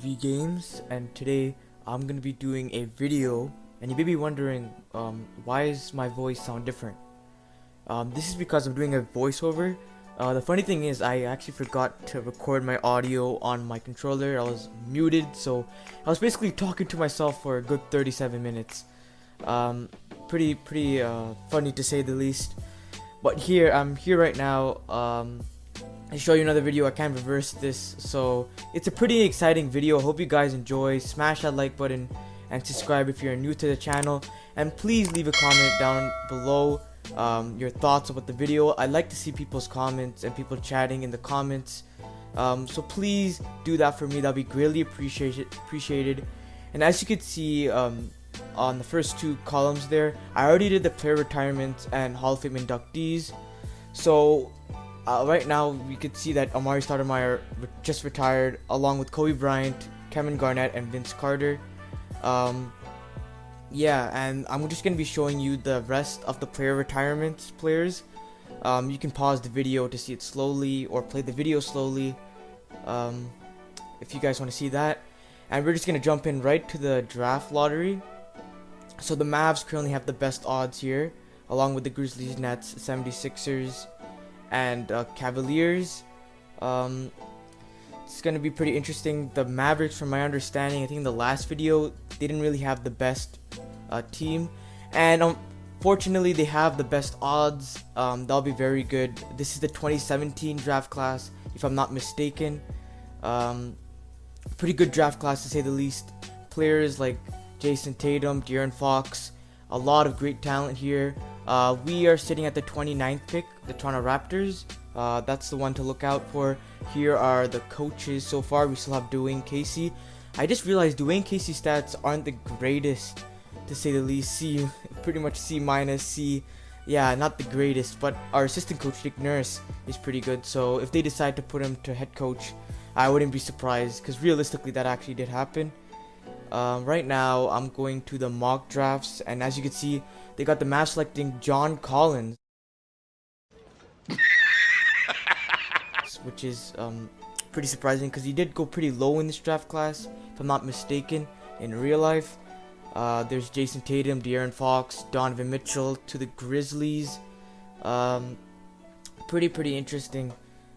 Games, and today I'm gonna be doing a video, and you may be wondering why is my voice sound different. This is because I'm doing a voiceover. The funny thing is I actually forgot to record my audio on my controller. I was muted, so I was basically talking to myself for a good 37 minutes. um, pretty funny to say the least, but I'm here right now. I show you another video. I can't reverse this, so it's a pretty exciting video. I hope you guys enjoy. Smash that like button and subscribe if you're new to the channel, and please leave a comment down below, your thoughts about the video. I like to see people's comments and people chatting in the comments, so please do that for me. That'll be greatly appreciated. And as you can see, on the first two columns there, I already did the player retirements and Hall of Fame inductees. So right now we could see that Amari Stoudemire just retired, along with Kobe Bryant, Kevin Garnett, and Vince Carter. Yeah, and I'm just gonna be showing you the rest of the player retirements players. You can pause the video to see it slowly, or play the video slowly, if you guys want to see that. And we're just gonna jump in right to the draft lottery. So the Mavs currently have the best odds here, along with the Grizzlies, Nets, 76ers, and Cavaliers. It's gonna be pretty interesting. The Mavericks, from my understanding, I think in the last video they didn't really have the best team, and fortunately they have the best odds. That'll be very good. This is the 2017 draft class, if I'm not mistaken. Pretty good draft class to say the least. Players like Jason Tatum, De'Aaron Fox, a lot of great talent here. We are sitting at the 29th pick, the Toronto Raptors. That's the one to look out for. Here are the coaches so far. We still have Dwayne Casey. I just realized Dwayne Casey's stats aren't the greatest, to say the least. C, pretty much C minus, C. Yeah, not the greatest, but our assistant coach, Nick Nurse, is pretty good. So if they decide to put him to head coach, I wouldn't be surprised, because realistically that actually did happen. Right now I'm going to the mock drafts, and as you can see, they got the Mavs selecting John Collins, which is pretty surprising because he did go pretty low in this draft class, if I'm not mistaken, in real life. There's Jason Tatum, De'Aaron Fox, Donovan Mitchell to the Grizzlies. Pretty interesting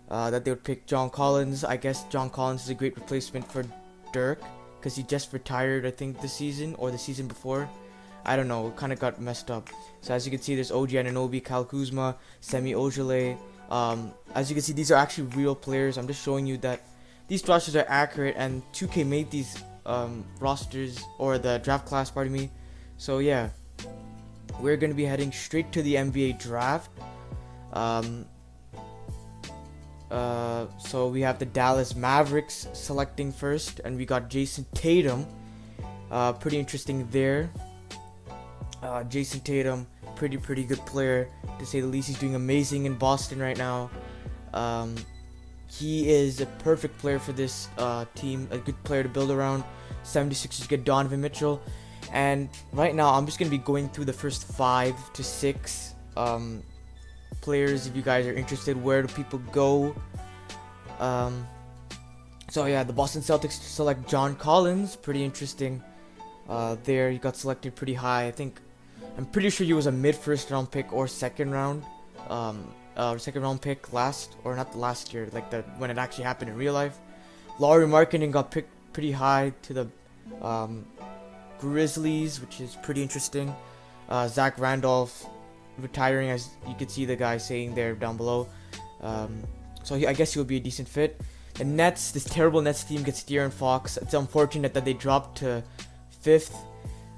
that they would pick John Collins. I guess John Collins is a great replacement for Dirk, because he just retired, I think, this season or the season before. I don't know, it kind of got messed up. So as you can see, there's OG Anunoby, Kyle Kuzma, Semi Ojeleye. As you can see, these are actually real players. I'm just showing you that these rosters are accurate, and 2K made these rosters, or the draft class, pardon me. So yeah, we're going to be heading straight to the NBA draft. So we have the Dallas Mavericks selecting first, and we got Jason Tatum. Pretty interesting there. Jason Tatum, pretty good player, to say the least. He's doing amazing in Boston right now. He is a perfect player for this team, a good player to build around. 76ers get Donovan Mitchell, and right now I'm just going to be going through the first 5 to 6 players. If you guys are interested, where do people go? So yeah, the Boston Celtics select John Collins. Pretty interesting. There, he got selected pretty high. I'm pretty sure he was a mid-first round pick or second round pick not last year, like when it actually happened in real life. Lauri Markkanen got picked pretty high to the Grizzlies, which is pretty interesting. Zach Randolph retiring, as you can see the guy saying there down below. So I guess he will be a decent fit. The Nets, this terrible Nets team, gets De'Aaron Fox. It's unfortunate that they dropped to 5th,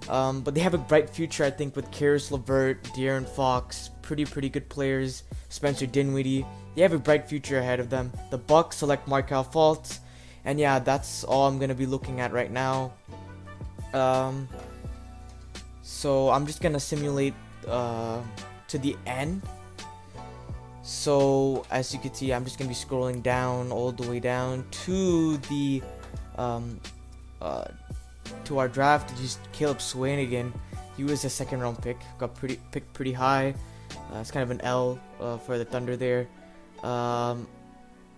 but they have a bright future, I think, with Karis LeVert, De'Aaron Fox, pretty good players. Spencer Dinwiddie, they have a bright future ahead of them. The Bucks select Markelle Fultz, and yeah, that's all I'm gonna be looking at right now. So I'm just gonna simulate to the end. So as you can see, I'm just gonna be scrolling down all the way down to the to our draft. Just Caleb Swanigan, he was a second round pick, got picked pretty high. It's kind of an L for the Thunder there. The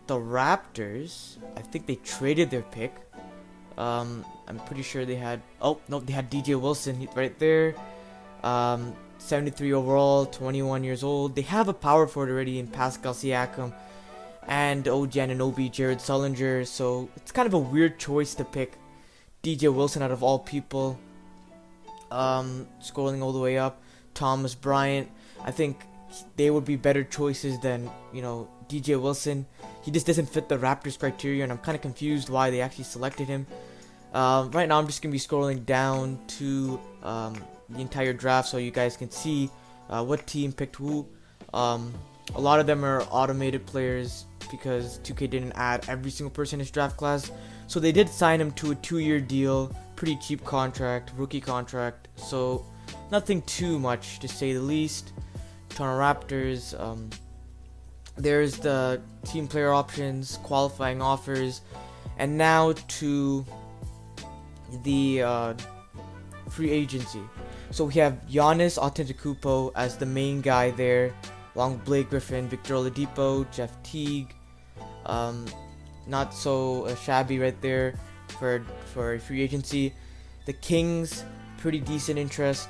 Raptors, I think they traded their pick. I'm pretty sure they had, oh no, they had DJ Wilson right there. 73 overall, 21 years old. They have a power forward already in Pascal Siakam and OG Anunoby, Jared Sullinger. So it's kind of a weird choice to pick DJ Wilson out of all people. Scrolling all the way up, Thomas Bryant. I think they would be better choices than, DJ Wilson. He just doesn't fit the Raptors criteria, and I'm kind of confused why they actually selected him. Right now I'm just going to be scrolling down to the entire draft so you guys can see what team picked who. A lot of them are automated players because 2K didn't add every single person in his draft class. So they did sign him to a 2-year deal, pretty cheap contract, rookie contract. So nothing too much to say the least. Toronto Raptors, there's the team player options, qualifying offers, and now to the free agency. So we have Giannis Antetokounmpo as the main guy there, along with Blake Griffin, Victor Oladipo, Jeff Teague. Not so shabby right there for free agency. The Kings, pretty decent interest.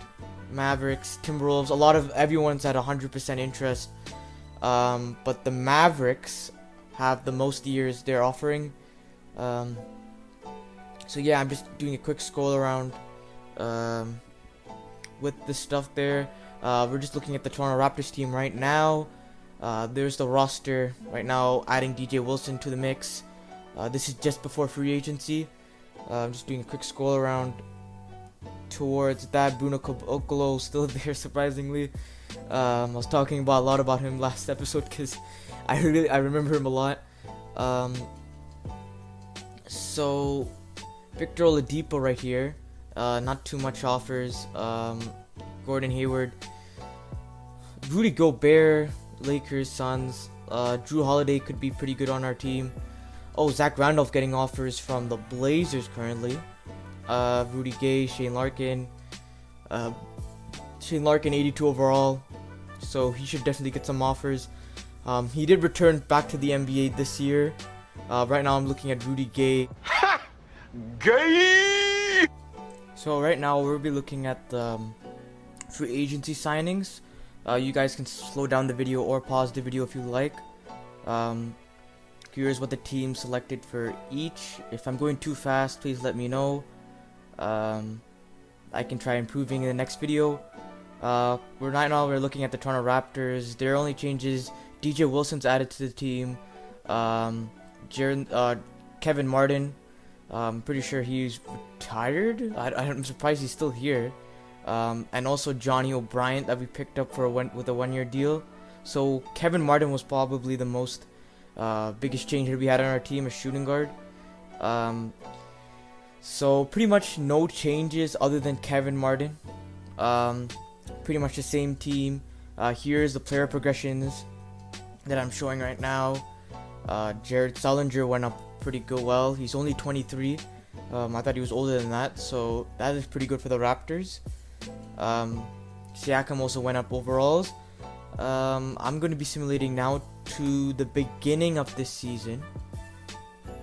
Mavericks, Timberwolves, everyone's at 100% interest. But the Mavericks have the most years they're offering. So yeah, I'm just doing a quick scroll around with the stuff there. We're just looking at the Toronto Raptors team right now. There's the roster right now, adding DJ Wilson to the mix. This is just before free agency. I'm just doing a quick scroll around towards that. Bruno Caboclo still there, surprisingly. I was talking a lot about him last episode because I remember him a lot. So Victor Oladipo right here, not too much offers. Gordon Hayward, Rudy Gobert, Lakers, Suns. Drew Holiday could be pretty good on our team. Oh, Zach Randolph getting offers from the Blazers currently. Rudy Gay, Shane Larkin. Shane Larkin 82 overall, so he should definitely get some offers. He did return back to the NBA this year. Right now I'm looking at Rudy Gay. Ha! Gay! So right now we'll be looking at the free agency signings. You guys can slow down the video or pause the video if you like. Here's what the team selected for each. If I'm going too fast, please let me know. I can try improving in the next video. Right now we're looking at the Toronto Raptors. Their only changes: DJ Wilson's added to the team. Kevin Martin, I'm pretty sure he's retired. I'm surprised he's still here. And also Johnny O'Brien that we picked up with a 1-year deal. So Kevin Martin was probably the most biggest change that we had on our team, a shooting guard. So pretty much no changes other than Kevin Martin. Pretty much the same team. Here's the player progressions that I'm showing right now. Jared Sullinger went up pretty well. He's only 23. I thought he was older than that, so that is pretty good for the Raptors. Siakam also went up overalls. I'm going to be simulating now to the beginning of this season.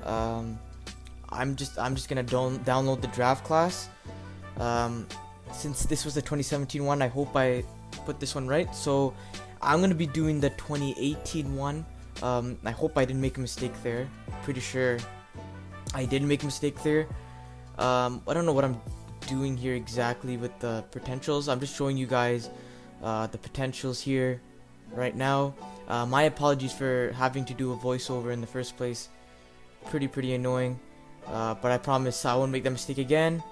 I'm just gonna download the draft class. Since this was the 2017 one, I hope I put this one right. So I'm gonna be doing the 2018 one. I hope I didn't make a mistake there. Pretty sure I didn't make a mistake there. I don't know what I'm doing here exactly with the potentials. I'm just showing you guys the potentials here right now. My apologies for having to do a voiceover in the first place. Pretty annoying. But I promise I won't make that mistake again.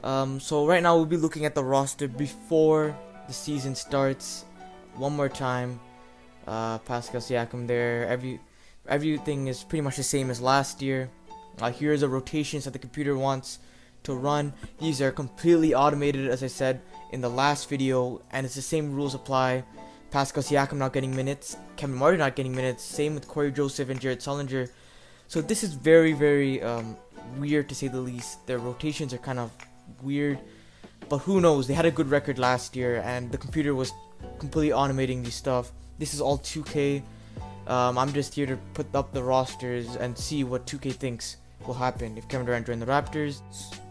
So right now we'll be looking at the roster before the season starts. One more time. Pascal Siakam there. Everything is pretty much the same as last year. Here's the rotations that the computer wants to run. These are completely automated, as I said in the last video, and it's the same rules apply. Pascal Siakam not getting minutes, Kevin Martin not getting minutes, same with Corey Joseph and Jared Sullinger. So this is very weird to say the least. Their rotations are kind of weird, but who knows, they had a good record last year and the computer was completely automating these stuff. This is all 2K. I'm just here to put up the rosters and see what 2K thinks. will happen if Kevin Durant joined the Raptors.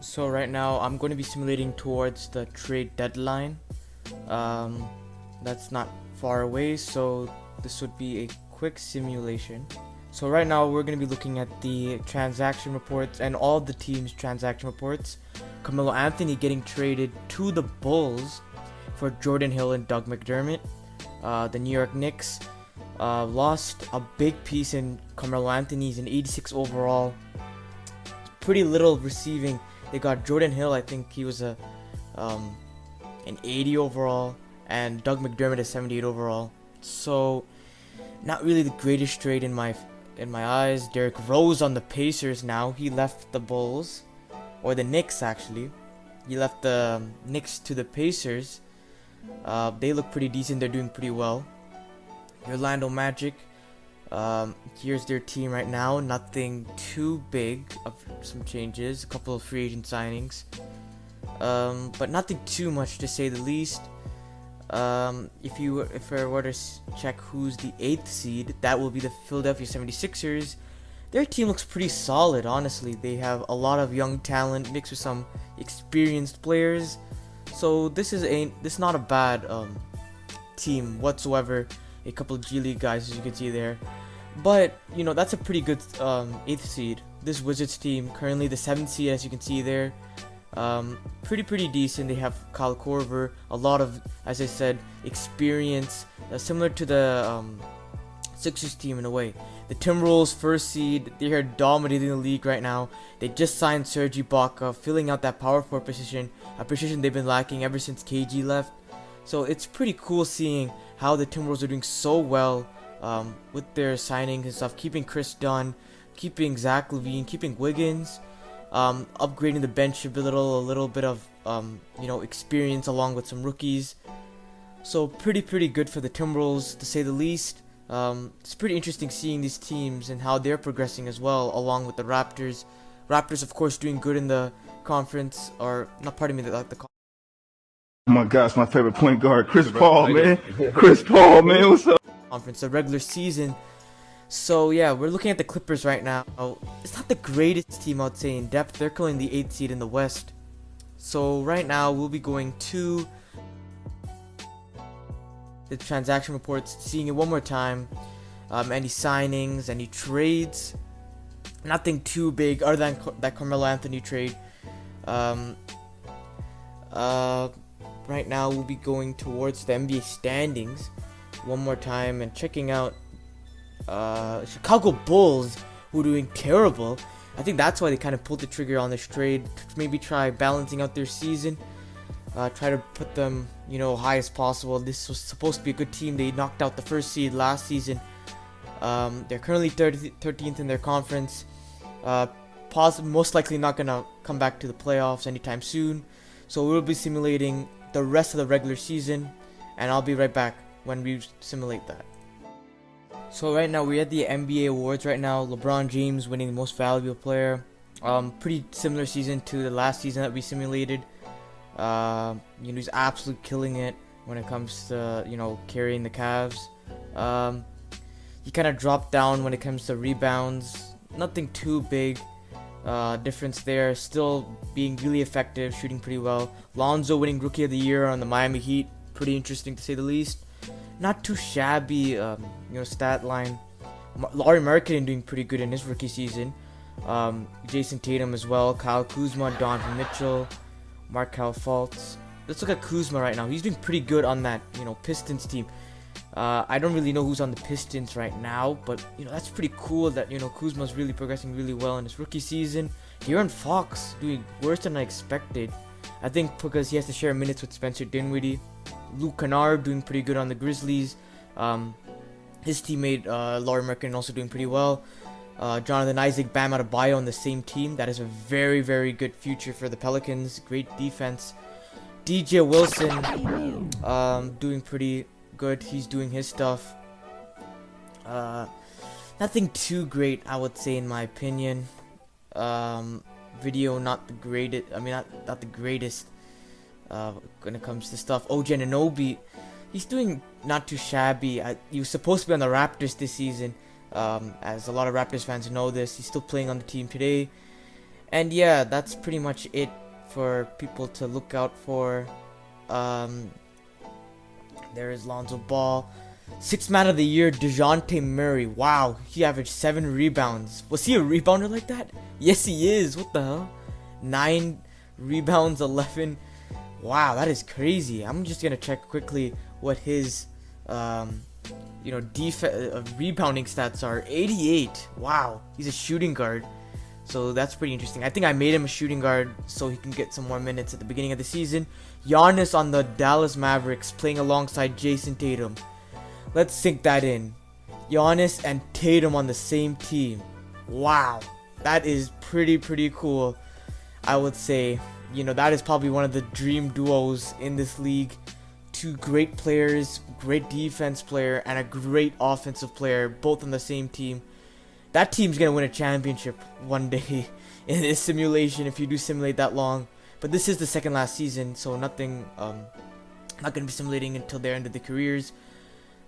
So right now I'm going to be simulating towards the trade deadline. That's not far away, so this would be a quick simulation. So right now we're going to be looking at the transaction reports and all the teams' transaction reports. Carmelo Anthony getting traded to the Bulls for Jordan Hill and Doug McDermott. The New York Knicks lost a big piece in Carmelo Anthony. He's an 86 overall. Pretty little receiving. They got Jordan Hill, I think he was an 80 overall, and Doug McDermott a 78 overall. So not really the greatest trade in my eyes. Derrick Rose on the Pacers now. He left the Bulls, or the Knicks actually. He left the Knicks to the Pacers. They look pretty decent. They're doing pretty well. Orlando Magic. Here's their team right now. Nothing too big of some changes. A couple of free agent signings. But nothing too much to say the least. If I were to check who's the 8th seed, that will be the Philadelphia 76ers. Their team looks pretty solid, honestly. They have a lot of young talent mixed with some experienced players. So this is not a bad team whatsoever. A couple of G League guys, as you can see there. But, you know, that's a pretty good 8th seed. This Wizards team, currently the 7th seed, as you can see there. Pretty decent. They have Kyle Korver, a lot of, as I said, experience, similar to the Sixers team in a way. The Timberwolves 1st seed, they are dominating the league right now. They just signed Serge Ibaka, filling out that power forward position, a position they've been lacking ever since KG left. So it's pretty cool seeing how the Timberwolves are doing so well with their signings and stuff, keeping Chris Dunn, keeping Zach LaVine, keeping Wiggins, upgrading the bench a little bit of experience along with some rookies. So pretty good for the Timberwolves, to say the least. It's pretty interesting seeing these teams and how they're progressing as well, along with the Raptors. Raptors, of course, doing good in the conference, or not. Pardon me, the Oh my gosh, my favorite point guard, Chris Paul, man. Chris Paul, man, what's up? Conference, the regular season. So yeah, we're looking at the Clippers right now. It's not the greatest team, I'd say, in depth. They're currently the 8th seed in the West. So right now we'll be going to the transaction reports, seeing it one more time. Any signings, any trades. Nothing too big other than that Carmelo Anthony trade. Right now we'll be going towards the NBA standings one more time and checking out Chicago Bulls, who are doing terrible. I think that's why they kind of pulled the trigger on this trade, to maybe try balancing out their season, try to put them, high as possible. This was supposed to be a good team. They knocked out the 1st seed last season. They're currently 13th in their conference. Most likely not gonna come back to the playoffs anytime soon. So we'll be simulating the rest of the regular season, and I'll be right back when we simulate that. So right now we're at the NBA awards right now. LeBron James winning the most valuable player. Pretty similar season to the last season that we simulated. He's absolutely killing it when it comes to carrying the Cavs. He kind of dropped down when it comes to rebounds. Nothing too big difference there. Still being really effective, shooting pretty well. Lonzo winning Rookie of the Year on the Miami Heat. Pretty interesting to say the least. Not too shabby, stat line. Lauri Markkanen doing pretty good in his rookie season. Jason Tatum as well. Kyle Kuzma, Donovan Mitchell, Markelle Fultz. Let's look at Kuzma right now. He's doing pretty good on that, Pistons team. I don't really know who's on the Pistons right now, but that's pretty cool that Kuzma's really progressing really well in his rookie season. De'Aaron Fox doing worse than I expected. I think because he has to share minutes with Spencer Dinwiddie. Luke Kennard doing pretty good on the Grizzlies. His teammate Lauri Markkanen also doing pretty well. Jonathan Isaac, Bam Adebayo on the same team. That is a very good future for the Pelicans. Great defense. DJ Wilson doing pretty good. He's doing his stuff. Nothing too great, I would say, in my opinion. Video not the greatest. I mean, not the greatest when it comes to stuff. OG Anunoby, he's doing not too shabby. He was supposed to be on the Raptors this season. As a lot of Raptors fans know this, he's still playing on the team today. And yeah, that's pretty much it for people to look out for. There is Lonzo Ball. Sixth man of the year, DeJounte Murray. Wow, he averaged 7 rebounds. Was he a rebounder like that? Yes, he is. What the hell? 9 rebounds, 11. Wow, that is crazy. I'm just gonna check quickly what his, rebounding stats are. 88. Wow, he's a shooting guard. So that's pretty interesting. I think I made him a shooting guard so he can get some more minutes at the beginning of the season. Giannis on the Dallas Mavericks playing alongside Jason Tatum. Let's sink that in. Giannis and Tatum on the same team. Wow. That is pretty cool. I would say, that is probably one of the dream duos in this league. 2 great players, great defense player, and a great offensive player, both on the same team. That team's going to win a championship one day in this simulation if you do simulate that long. But this is the second last season, so nothing, not going to be simulating until their end of their careers.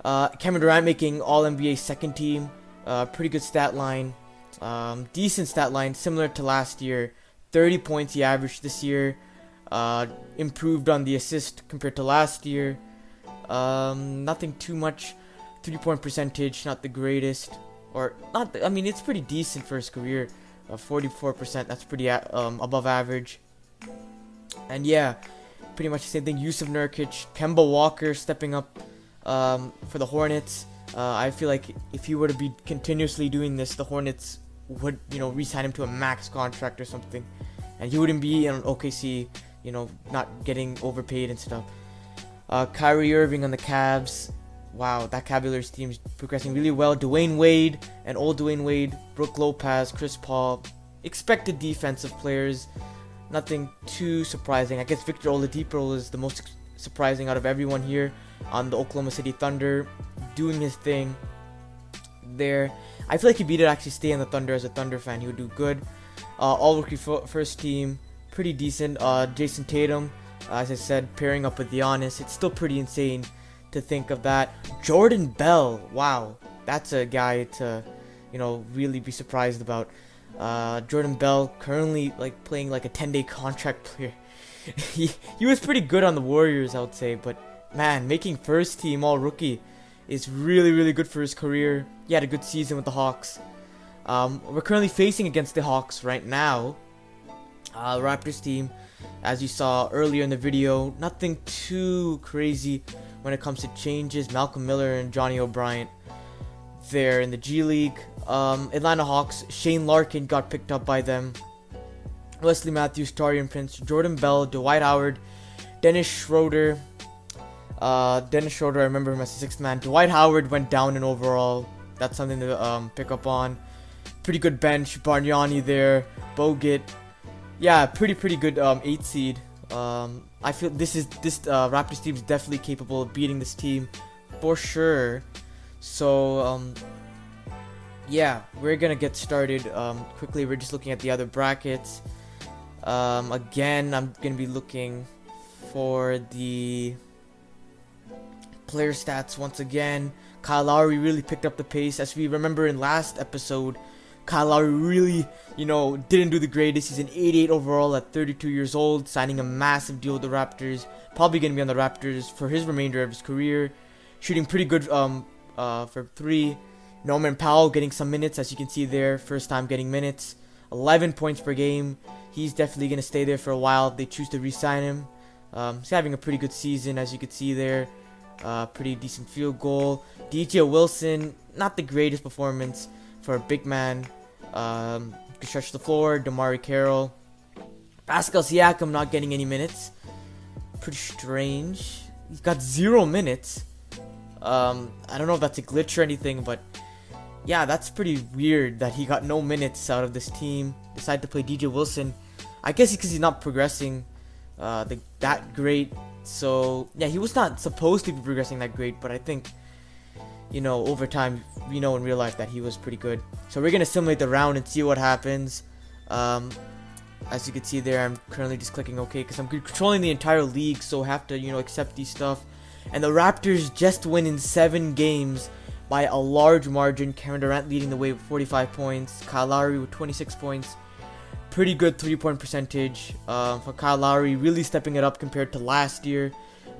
Kevin Durant making All-NBA second team. Pretty good stat line. Decent stat line, similar to last year. 30 points he averaged this year. Improved on the assist compared to last year. Nothing too much. 3-point percentage, not the greatest. Or not. It's pretty decent for his career. 44%. That's pretty above average. And yeah, pretty much the same thing. Yusuf Nurkic, Kemba Walker stepping up for the Hornets. I feel like if he were to be continuously doing this, the Hornets would re-sign him to a max contract or something, and he wouldn't be in OKC, not getting overpaid and stuff. Kyrie Irving on the Cavs. Wow, that Cavaliers team is progressing really well. Dwayne Wade and old Dwayne Wade, Brook Lopez, Chris Paul, expected defensive players. Nothing too surprising. I guess Victor Oladipo is the most surprising out of everyone here on the Oklahoma City Thunder, doing his thing there. I feel like if he did actually stay on the Thunder as a Thunder fan, he would do good. All rookie first team, pretty decent. Jason Tatum, as I said, pairing up with Giannis. It's still pretty insane to think of that. Jordan Bell, wow, that's a guy to, really be surprised about. Jordan Bell currently playing like a 10-day contract player. he was pretty good on the Warriors, I would say, but man, making first team all rookie is really good for his career. He had a good season with the Hawks. We're currently facing against the Hawks right now. Raptors team, as you saw earlier in the video, nothing too crazy when it comes to changes. Malcolm Miller and Johnny O'Brien there in the G League. Atlanta Hawks, Shane Larkin got picked up by them. Wesley Matthews, Taurean Prince, Jordan Bell, Dwight Howard, Dennis Schroeder. I remember him as the 6th man. Dwight Howard went down in overall. That's something to pick up on. Pretty good bench. Bargnani there. Bogut. Yeah, pretty good 8 seed. I feel this Raptors team is definitely capable of beating this team for sure. So yeah, we're gonna get started quickly. We're just looking at the other brackets. Again, I'm gonna be looking for the player stats once again. Kyle Lowry really picked up the pace. As we remember in last episode, Kyle Lowry really, didn't do the greatest. He's an 88 overall at 32 years old, signing a massive deal with the Raptors. Probably going to be on the Raptors for his remainder of his career. Shooting pretty good for 3. Norman Powell getting some minutes, as you can see there. First time getting minutes. 11 points per game. He's definitely going to stay there for a while if they choose to re-sign him. He's having a pretty good season, as you can see there. Pretty decent field goal. DJ Wilson, not the greatest performance for a big man. Can stretch the floor. Damari Carroll. Pascal Siakam not getting any minutes. Pretty strange. He's got 0 minutes. I don't know if that's a glitch or anything, but yeah, that's pretty weird that he got no minutes out of this team. Decided to play DJ Wilson. I guess because he's not progressing that great. So yeah, he was not supposed to be progressing that great, but I think, over time, we know in real life that he was pretty good. So we're gonna simulate the round and see what happens. As you can see there, I'm currently just clicking OK because I'm controlling the entire league, so I have to accept these stuff. And the Raptors just win in 7 games, by a large margin. Kevin Durant leading the way with 45 points. Kyle Lowry with 26 points. Pretty good 3-point percentage for Kyle Lowry, really stepping it up compared to last year.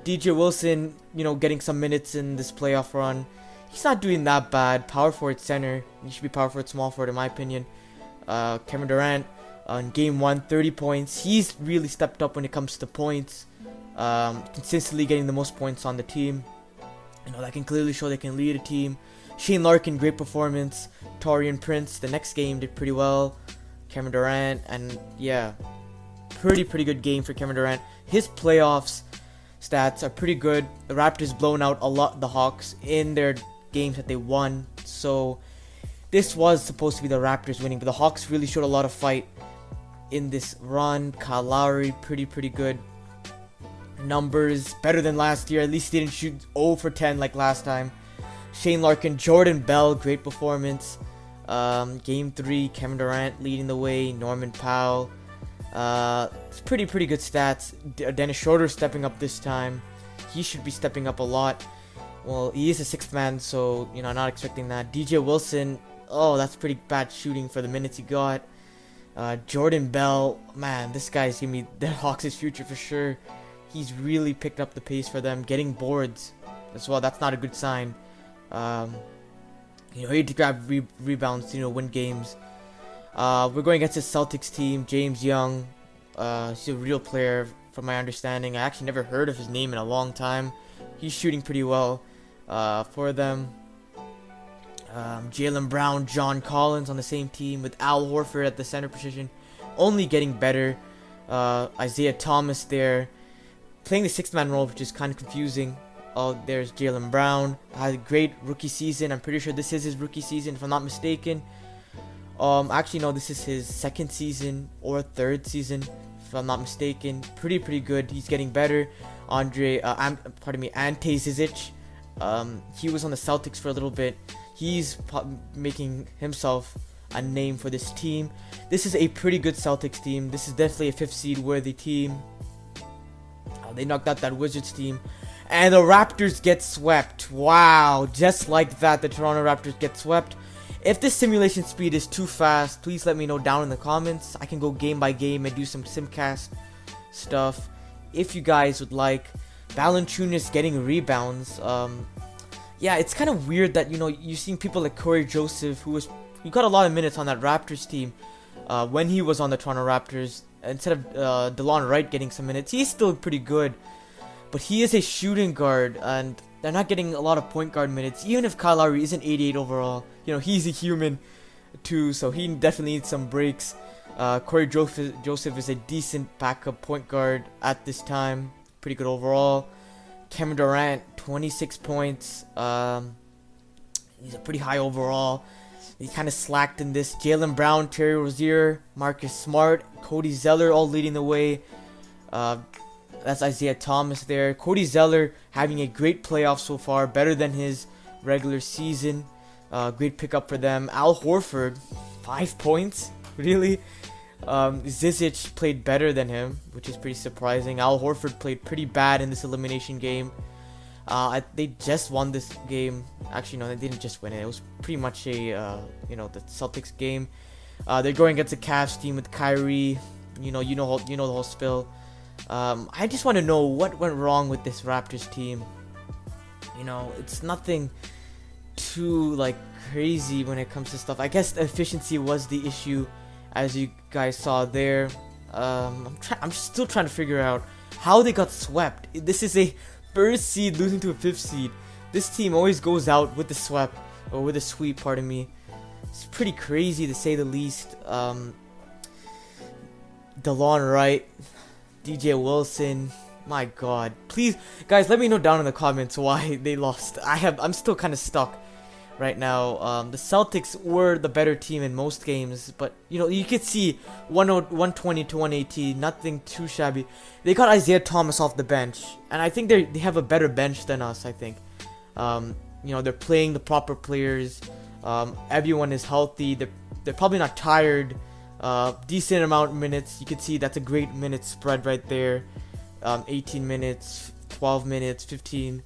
DJ Wilson, getting some minutes in this playoff run. He's not doing that bad. Power forward center. He should be power forward, small forward in my opinion. Kevin Durant in game 1, 30 points. He's really stepped up when it comes to points. Consistently getting the most points on the team. That can clearly show they can lead a team. Shane Larkin, great performance. Taurean Prince, the next game did pretty well. Kevin Durant, and yeah, pretty good game for Kevin Durant. His playoffs stats are pretty good. The Raptors blown out the Hawks in their games that they won, so this was supposed to be the Raptors winning, but the Hawks really showed a lot of fight in this run. Kyle Lowry, pretty good numbers, better than last year. At least he didn't shoot 0 for 10 like last time. Shane Larkin, Jordan Bell, great performance. Game 3, Kevin Durant leading the way. Norman Powell, it's pretty good stats. Dennis Schroeder stepping up this time. He should be stepping up a lot. Well, he is a sixth man, so not expecting that. DJ Wilson, oh, that's pretty bad shooting for the minutes he got. Jordan Bell, man, this guy's gonna be the Hawks' future for sure. He's really picked up the pace for them, getting boards as well. That's not a good sign. He had to grab rebounds, win games. We're going against the Celtics team. James Young, he's a real player from my understanding. I actually never heard of his name in a long time. He's shooting pretty well for them. Jaylen Brown, John Collins on the same team with Al Horford at the center position, only getting better. Isaiah Thomas there, playing the sixth-man role, which is kind of confusing. Oh, there's Jaylen Brown. Had a great rookie season. I'm pretty sure this is his rookie season, if I'm not mistaken. Actually, no, this is his second season or third season, if I'm not mistaken. Pretty good. He's getting better. Ante Zizic. He was on the Celtics for a little bit. He's making himself a name for this team. This is a pretty good Celtics team. This is definitely a 5th seed worthy team. They knocked out that Wizards team. And the Raptors get swept. Wow, just like that, the Toronto Raptors get swept. If this simulation speed is too fast, please let me know down in the comments. I can go game by game and do some simcast stuff if you guys would like. Valanciunas getting rebounds. Yeah, it's kind of weird that you've seen people like Corey Joseph, who got a lot of minutes on that Raptors team when he was on the Toronto Raptors. Instead of DeLon Wright getting some minutes, he's still pretty good. But he is a shooting guard, and they're not getting a lot of point guard minutes. Even if Kyle Lowry isn't 88 overall, he's a human too, so he definitely needs some breaks. Corey Joseph is a decent backup point guard at this time. Pretty good overall. Kevin Durant, 26 points. He's a pretty high overall. He kind of slacked in this. Jaylen Brown, Terry Rozier, Marcus Smart, Cody Zeller all leading the way. That's Isaiah Thomas there. Cody Zeller having a great playoff so far, better than his regular season. Great pickup for them. Al Horford, 5 points? Really? Zizic played better than him, which is pretty surprising. Al Horford played pretty bad in this elimination game. They just won this game. Actually, no, they didn't just win it. It was pretty much a, the Celtics game. They're going against the Cavs team with Kyrie. You know the whole spill. I just want to know what went wrong with this Raptors team. It's nothing too crazy when it comes to stuff. I guess the efficiency was the issue, as you guys saw there. I'm still trying to figure out how they got swept. This is a first seed losing to a 5th seed. This team always goes out with the sweep, or with a sweep, pardon me. It's pretty crazy to say the least. DeLon Wright, DJ Wilson, my god. Please, guys, let me know down in the comments why they lost. I'm still kind of stuck right now. The Celtics were the better team in most games, but you could see 120 to 118, nothing too shabby. They got Isaiah Thomas off the bench, and I think they have a better bench than us. I think, they're playing the proper players. Everyone is healthy. They're probably not tired. Decent amount of minutes. You can see that's a great minute spread right there. 18 minutes, 12 minutes, 15.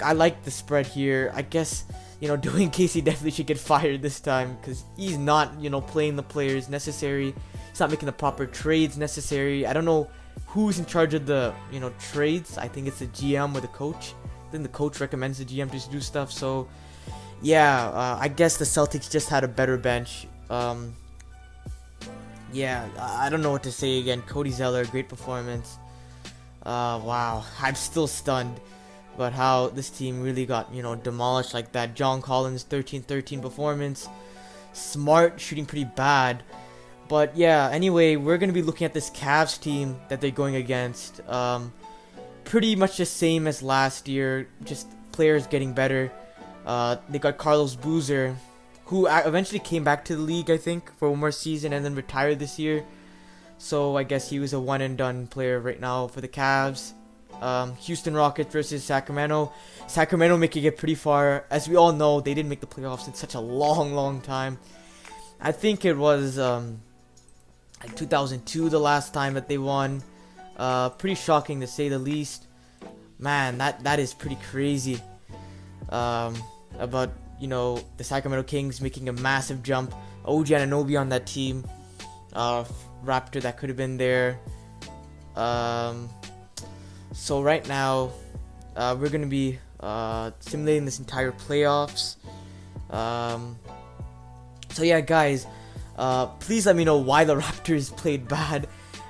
I like the spread here. I guess Doing Casey definitely should get fired this time because he's not, playing the players necessary. He's not making the proper trades necessary. I don't know who's in charge of the, trades. I think it's the GM or the coach. I think the coach recommends the GM to do stuff. So, yeah, I guess the Celtics just had a better bench. Yeah, I don't know what to say again. Cody Zeller, great performance. Wow, I'm still stunned. But how this team really got, demolished like that. John Collins, 13-13 performance. Smart shooting pretty bad. But yeah, anyway, we're going to be looking at this Cavs team that they're going against. Pretty much the same as last year, just players getting better. They got Carlos Boozer, who eventually came back to the league, I think, for one more season and then retired this year. So I guess he was a one and done player right now for the Cavs. Houston Rockets versus Sacramento. Sacramento making it pretty far. As we all know, they didn't make the playoffs in such a long time. I think it was like 2002 the last time that they won. Pretty shocking to say the least. Man, that is pretty crazy. About the Sacramento Kings making a massive jump. OG Anunoby on that team. Raptor that could have been there. So right now, we're gonna be simulating this entire playoffs. So yeah, guys, please let me know why the Raptors played bad.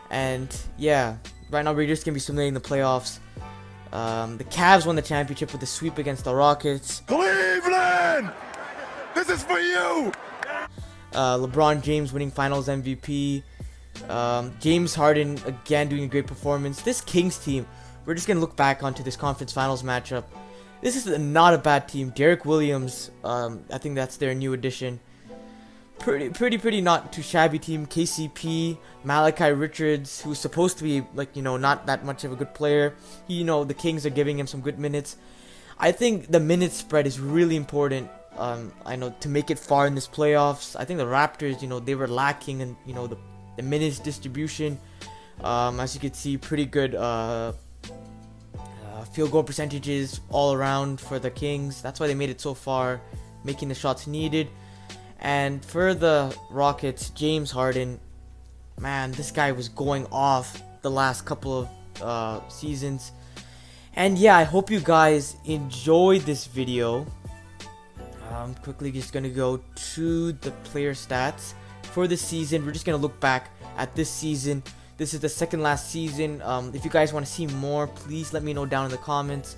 And yeah, right now we're just gonna be simulating the playoffs. The Cavs won the championship with a sweep against the Rockets. Cleveland, this is for you. LeBron James winning Finals MVP. James Harden again doing a great performance. This Kings team, we're just gonna look back onto this conference finals matchup. This is not a bad team. Derek Williams, I think that's their new addition. Pretty not too shabby team. KCP, Malachi Richards, who's supposed to be like not that much of a good player. The Kings are giving him some good minutes. I think the minute spread is really important. I know to make it far in this playoffs. I think the Raptors, they were lacking in the minutes distribution. As you can see, pretty good field goal percentages all around for the Kings. That's why they made it so far, making the shots needed. And for the Rockets, James Harden, man, this guy was going off the last couple of seasons. And yeah, I hope you guys enjoyed this video. I'm quickly just gonna go to the player stats for the season. We're just gonna look back at this season. This is the second last season. If you guys want to see more, please let me know down in the comments.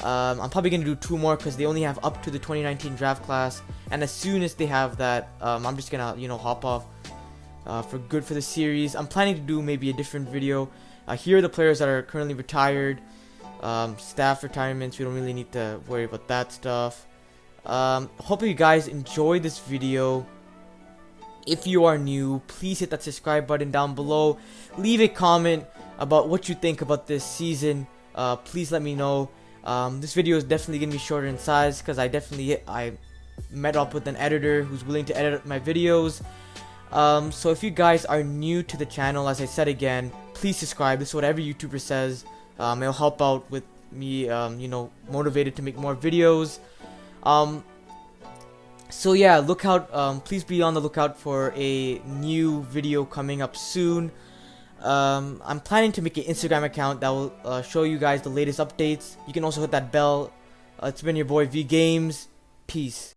I'm probably going to do 2 more because they only have up to the 2019 draft class. And as soon as they have that, I'm just going to, hop off for good for the series. I'm planning to do maybe a different video. Here are the players that are currently retired. Staff retirements, we don't really need to worry about that stuff. Hope you guys enjoyed this video. If you are new, please hit that subscribe button down below. Leave a comment about what you think about this season. Please let me know. This video is definitely going to be shorter in size because I met up with an editor who's willing to edit my videos. So if you guys are new to the channel, as I said again, please subscribe. This is what every YouTuber says. It'll help out with me, motivated to make more videos. So yeah, look out. Please be on the lookout for a new video coming up soon. I'm planning to make an Instagram account that will show you guys the latest updates. You can also hit that bell. It's been your boy V Games. Peace.